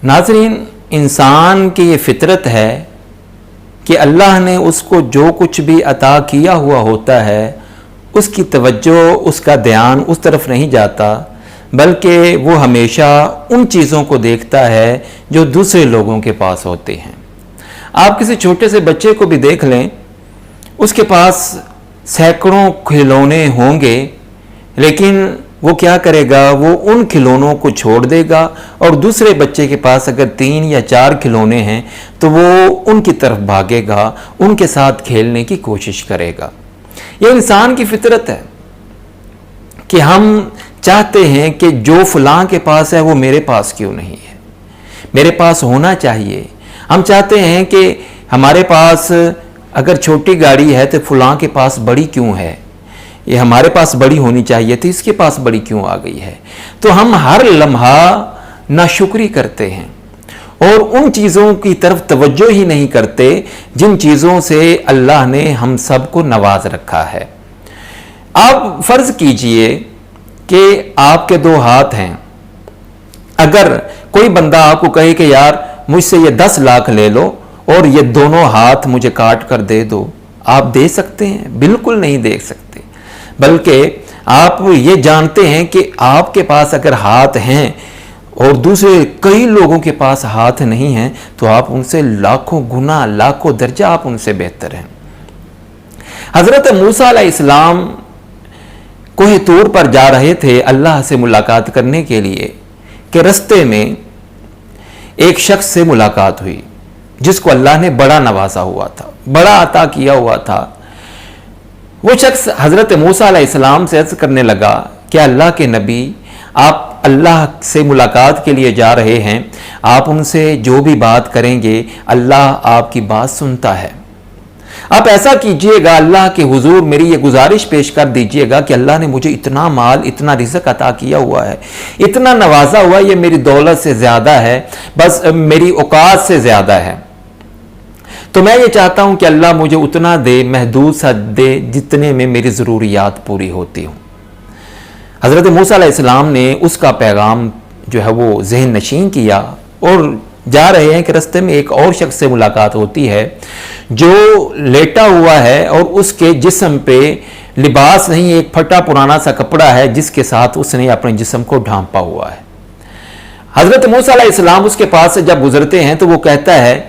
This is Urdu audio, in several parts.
ناظرین، انسان کی یہ فطرت ہے کہ اللہ نے اس کو جو کچھ بھی عطا کیا ہوا ہوتا ہے اس کی توجہ، اس کا دھیان اس طرف نہیں جاتا، بلکہ وہ ہمیشہ ان چیزوں کو دیکھتا ہے جو دوسرے لوگوں کے پاس ہوتے ہیں۔ آپ کسی چھوٹے سے بچے کو بھی دیکھ لیں، اس کے پاس سینکڑوں کھلونے ہوں گے، لیکن وہ کیا کرے گا؟ وہ ان کھلونوں کو چھوڑ دے گا اور دوسرے بچے کے پاس اگر 3 یا 4 کھلونے ہیں تو وہ ان کی طرف بھاگے گا، ان کے ساتھ کھیلنے کی کوشش کرے گا۔ یہ انسان کی فطرت ہے کہ ہم چاہتے ہیں کہ جو فلاں کے پاس ہے وہ میرے پاس کیوں نہیں ہے، میرے پاس ہونا چاہیے۔ ہم چاہتے ہیں کہ ہمارے پاس اگر چھوٹی گاڑی ہے تو فلاں کے پاس بڑی کیوں ہے، یہ ہمارے پاس بڑی ہونی چاہیے تھی، اس کے پاس بڑی کیوں آ گئی ہے۔ تو ہم ہر لمحہ ناشکری کرتے ہیں اور ان چیزوں کی طرف توجہ ہی نہیں کرتے جن چیزوں سے اللہ نے ہم سب کو نواز رکھا ہے۔ آپ فرض کیجئے کہ آپ کے 2 ہاتھ ہیں، اگر کوئی بندہ آپ کو کہے کہ یار مجھ سے یہ 10 لاکھ لے لو اور یہ دونوں ہاتھ مجھے کاٹ کر دے دو، آپ دے سکتے ہیں؟ بالکل نہیں دے سکتے، بلکہ آپ یہ جانتے ہیں کہ آپ کے پاس اگر ہاتھ ہیں اور دوسرے کئی لوگوں کے پاس ہاتھ نہیں ہیں تو آپ ان سے لاکھوں گنا، لاکھوں درجہ آپ ان سے بہتر ہیں۔ حضرت موسیٰ علیہ السلام کوہ طور پر جا رہے تھے اللہ سے ملاقات کرنے کے لیے کہ رستے میں ایک شخص سے ملاقات ہوئی جس کو اللہ نے بڑا نوازا ہوا تھا، بڑا عطا کیا ہوا تھا۔ وہ شخص حضرت موسیٰ علیہ السلام سے عرض کرنے لگا کہ اللہ کے نبی، آپ اللہ سے ملاقات کے لیے جا رہے ہیں، آپ ان سے جو بھی بات کریں گے اللہ آپ کی بات سنتا ہے۔ آپ ایسا کیجئے گا، اللہ کے حضور میری یہ گزارش پیش کر دیجئے گا کہ اللہ نے مجھے اتنا مال، اتنا رزق عطا کیا ہوا ہے، اتنا نوازا ہوا ہے، یہ میری دولت سے زیادہ ہے، بس میری اوقات سے زیادہ ہے، تو میں یہ چاہتا ہوں کہ اللہ مجھے اتنا دے، محدود سا دے جتنے میں میری ضروریات پوری ہوتی ہوں۔ حضرت موسیٰ علیہ السلام نے اس کا پیغام جو ہے وہ ذہن نشین کیا اور جا رہے ہیں کہ رستے میں ایک اور شخص سے ملاقات ہوتی ہے جو لیٹا ہوا ہے اور اس کے جسم پہ لباس نہیں، ایک پھٹا پرانا سا کپڑا ہے جس کے ساتھ اس نے اپنے جسم کو ڈھانپا ہوا ہے۔ حضرت موسیٰ علیہ السلام اس کے پاس سے جب گزرتے ہیں تو وہ کہتا ہے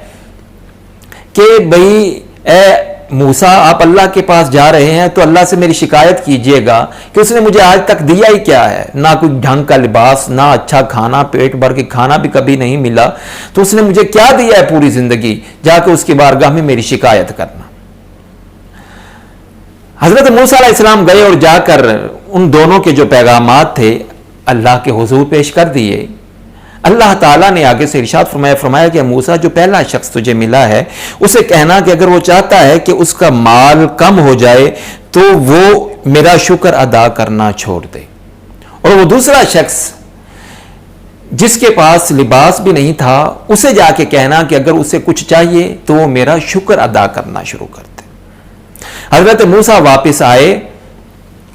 کہ بھئی اے موسیٰ، آپ اللہ کے پاس جا رہے ہیں تو اللہ سے میری شکایت کیجئے گا کہ اس نے مجھے آج تک دیا ہی کیا ہے، نہ کوئی ڈھنگ کا لباس، نہ اچھا کھانا، پیٹ بھر کے کھانا بھی کبھی نہیں ملا، تو اس نے مجھے کیا دیا ہے پوری زندگی، جا کے اس کی بارگاہ میں میری شکایت کرنا۔ حضرت موسیٰ علیہ السلام گئے اور جا کر ان دونوں کے جو پیغامات تھے اللہ کے حضور پیش کر دیے۔ اللہ تعالیٰ نے آگے سے ارشاد فرمایا کہ موسیٰ، جو پہلا شخص تجھے ملا ہے اسے کہنا کہ اگر وہ چاہتا ہے کہ اس کا مال کم ہو جائے تو وہ میرا شکر ادا کرنا چھوڑ دے، اور وہ دوسرا شخص جس کے پاس لباس بھی نہیں تھا اسے جا کے کہنا کہ اگر اسے کچھ چاہیے تو وہ میرا شکر ادا کرنا شروع کر دے۔ حضرت موسیٰ واپس آئے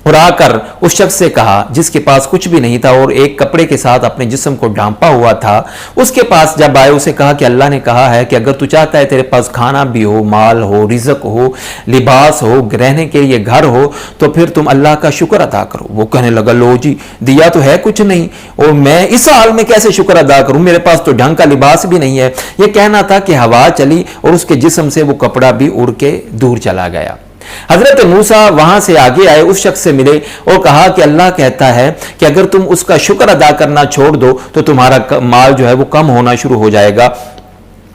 اور آ کر اس شخص سے کہا جس کے پاس کچھ بھی نہیں تھا اور ایک کپڑے کے ساتھ اپنے جسم کو ڈھانپا ہوا تھا، اس کے پاس جب آئے اسے کہا کہ اللہ نے کہا ہے کہ اگر تو چاہتا ہے تیرے پاس کھانا بھی ہو، مال ہو، رزق ہو، لباس ہو، رہنے کے لیے گھر ہو، تو پھر تم اللہ کا شکر ادا کرو۔ وہ کہنے لگا لو جی، دیا تو ہے کچھ نہیں اور میں اس حال میں کیسے شکر ادا کروں، میرے پاس تو ڈھنگ کا لباس بھی نہیں ہے۔ یہ کہنا تھا کہ ہوا چلی اور اس کے جسم سے وہ کپڑا بھی اڑ کے دور چلا گیا۔ حضرت موسیٰ وہاں سے آگے آئے، اس شخص سے ملے اور کہا کہ اللہ کہتا ہے کہ اگر تم اس کا شکر ادا کرنا چھوڑ دو تو تمہارا مال جو ہے وہ کم ہونا شروع ہو جائے گا۔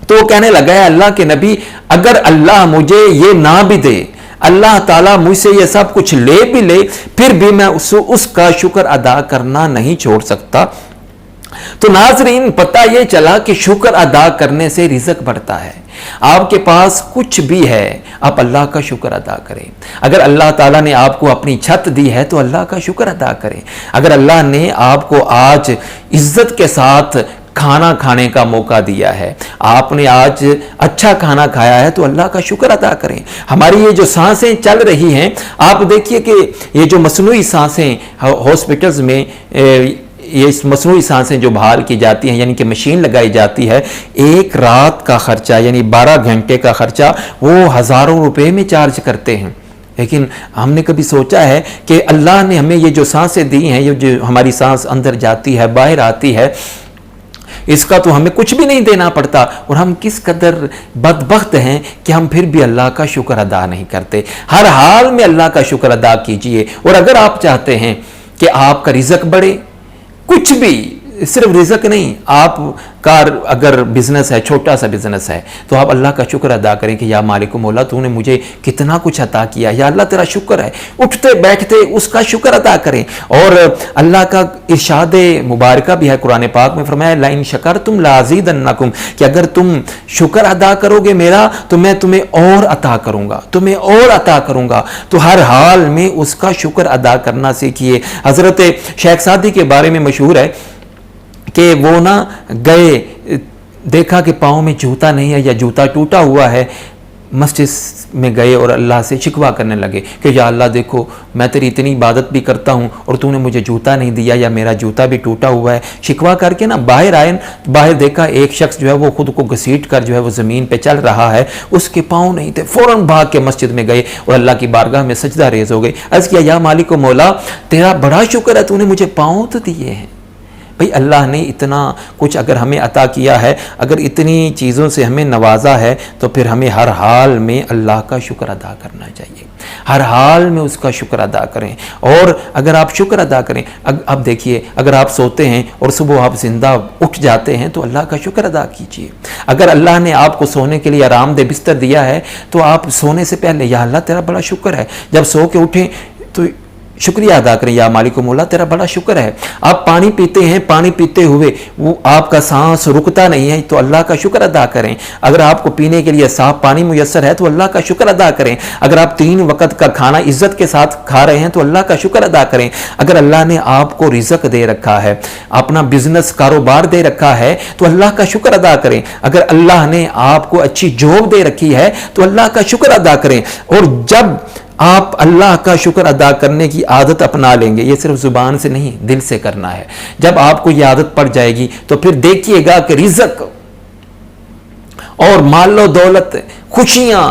تو وہ کہنے لگا ہے اللہ کے نبی، اگر اللہ مجھے یہ نہ بھی دے، اللہ تعالیٰ مجھ سے یہ سب کچھ لے بھی لے، پھر بھی میں اس کا شکر ادا کرنا نہیں چھوڑ سکتا۔ تو ناظرین، پتہ یہ چلا کہ شکر ادا کرنے سے رزق بڑھتا ہے۔ آپ کے پاس کچھ بھی ہے، آپ اللہ کا شکر ادا کریں۔ اگر اللہ تعالیٰ نے آپ کو اپنی چھت دی ہے تو اللہ کا شکر ادا کریں۔ اگر اللہ نے آپ کو آج عزت کے ساتھ کھانا کھانے کا موقع دیا ہے، آپ نے آج اچھا کھانا کھایا ہے تو اللہ کا شکر ادا کریں۔ ہماری یہ جو سانسیں چل رہی ہیں، آپ دیکھیے کہ یہ جو مصنوعی سانسیں ہاسپٹلز میں یہ مصنوعی سانسیں جو بحال کی جاتی ہیں، یعنی کہ مشین لگائی جاتی ہے، ایک رات کا خرچہ یعنی 12 گھنٹے کا خرچہ وہ ہزاروں روپے میں چارج کرتے ہیں۔ لیکن ہم نے کبھی سوچا ہے کہ اللہ نے ہمیں یہ جو سانسیں دی ہیں، یہ جو ہماری سانس اندر جاتی ہے باہر آتی ہے، اس کا تو ہمیں کچھ بھی نہیں دینا پڑتا، اور ہم کس قدر بدبخت ہیں کہ ہم پھر بھی اللہ کا شکر ادا نہیں کرتے۔ ہر حال میں اللہ کا شکر ادا کیجئے، اور اگر آپ چاہتے ہیں کہ آپ کا رزق بڑھے، کچھ بھی، صرف رزق نہیں، آپ کا اگر بزنس ہے، چھوٹا سا بزنس ہے، تو آپ اللہ کا شکر ادا کریں کہ یا مالک و مولا تو نے مجھے کتنا کچھ عطا کیا، یا اللہ تیرا شکر ہے۔ اٹھتے بیٹھتے اس کا شکر ادا کریں۔ اور اللہ کا ارشاد مبارکہ بھی ہے قرآن پاک میں، فرمایا لَإِن شَكَرْتُمْ لَأَزِيدَنَّكُمْ، کہ اگر تم شکر ادا کرو گے میرا تو میں تمہیں اور عطا کروں گا، تمہیں اور عطا کروں گا۔ تو ہر حال میں اس کا شکر ادا کرنا سیکھیے۔ حضرت شیخ سعدی کے بارے میں مشہور ہے کہ وہ نہ گئے، دیکھا کہ پاؤں میں جوتا نہیں ہے یا جوتا ٹوٹا ہوا ہے، مسجد میں گئے اور اللہ سے شکوہ کرنے لگے کہ یا اللہ دیکھو میں تیری اتنی عبادت بھی کرتا ہوں اور تو نے مجھے جوتا نہیں دیا، یا میرا جوتا بھی ٹوٹا ہوا ہے۔ شکوہ کر کے نا باہر آئے، باہر دیکھا ایک شخص جو ہے وہ خود کو گھسیٹ کر جو ہے وہ زمین پہ چل رہا ہے، اس کے پاؤں نہیں تھے۔ فوراً بھاگ کے مسجد میں گئے اور اللہ کی بارگاہ میں سجدہ ریز ہو گئے، عرض کیا یا مالک و مولا تیرا بڑا شکر ہے، تو نے مجھے پاؤں تو دیے ہیں۔ بھئی اللہ نے اتنا کچھ اگر ہمیں عطا کیا ہے، اگر اتنی چیزوں سے ہمیں نوازا ہے، تو پھر ہمیں ہر حال میں اللہ کا شکر ادا کرنا چاہیے، ہر حال میں اس کا شکر ادا کریں۔ اور اگر آپ شکر ادا کریں، اب دیکھیے اگر آپ سوتے ہیں اور صبح آپ زندہ اٹھ جاتے ہیں تو اللہ کا شکر ادا کیجیے۔ اگر اللہ نے آپ کو سونے کے لیے آرام دہ بستر دیا ہے تو آپ سونے سے پہلے یا اللہ تیرا بڑا شکر ہے، جب سو کے اٹھیں تو شکریہ ادا کریں، یا مالک و مولا تیرا بڑا شکر ہے۔ آپ پانی پیتے ہیں، پانی پیتے ہوئے وہ آپ کا سانس رکتا نہیں ہے تو اللہ کا شکر ادا کریں۔ اگر آپ کو پینے کے لیے صاف پانی میسر ہے تو اللہ کا شکر ادا کریں۔ اگر آپ 3 وقت کا کھانا عزت کے ساتھ کھا رہے ہیں تو اللہ کا شکر ادا کریں۔ اگر اللہ نے آپ کو رزق دے رکھا ہے، اپنا بزنس کاروبار دے رکھا ہے تو اللہ کا شکر ادا کریں۔ اگر اللہ نے آپ کو اچھی جاب دے رکھی ہے تو اللہ کا شکر ادا کریں۔ اور جب آپ اللہ کا شکر ادا کرنے کی عادت اپنا لیں گے، یہ صرف زبان سے نہیں دل سے کرنا ہے، جب آپ کو یہ عادت پڑ جائے گی تو پھر دیکھیے گا کہ رزق اور مال و دولت، خوشیاں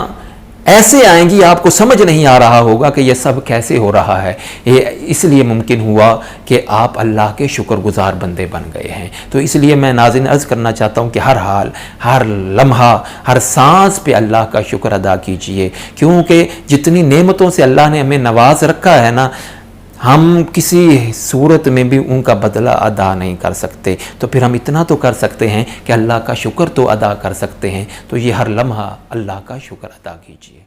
ایسے آئیں گی آپ کو سمجھ نہیں آ رہا ہوگا کہ یہ سب کیسے ہو رہا ہے۔ یہ اس لیے ممکن ہوا کہ آپ اللہ کے شکر گزار بندے بن گئے ہیں۔ تو اس لیے میں ناظرین عرض کرنا چاہتا ہوں کہ ہر حال، ہر لمحہ، ہر سانس پہ اللہ کا شکر ادا کیجئے، کیونکہ جتنی نعمتوں سے اللہ نے ہمیں نواز رکھا ہے نا، ہم کسی صورت میں بھی ان کا بدلہ ادا نہیں کر سکتے۔ تو پھر ہم اتنا تو کر سکتے ہیں کہ اللہ کا شکر تو ادا کر سکتے ہیں۔ تو یہ ہر لمحہ اللہ کا شکر ادا کیجیے۔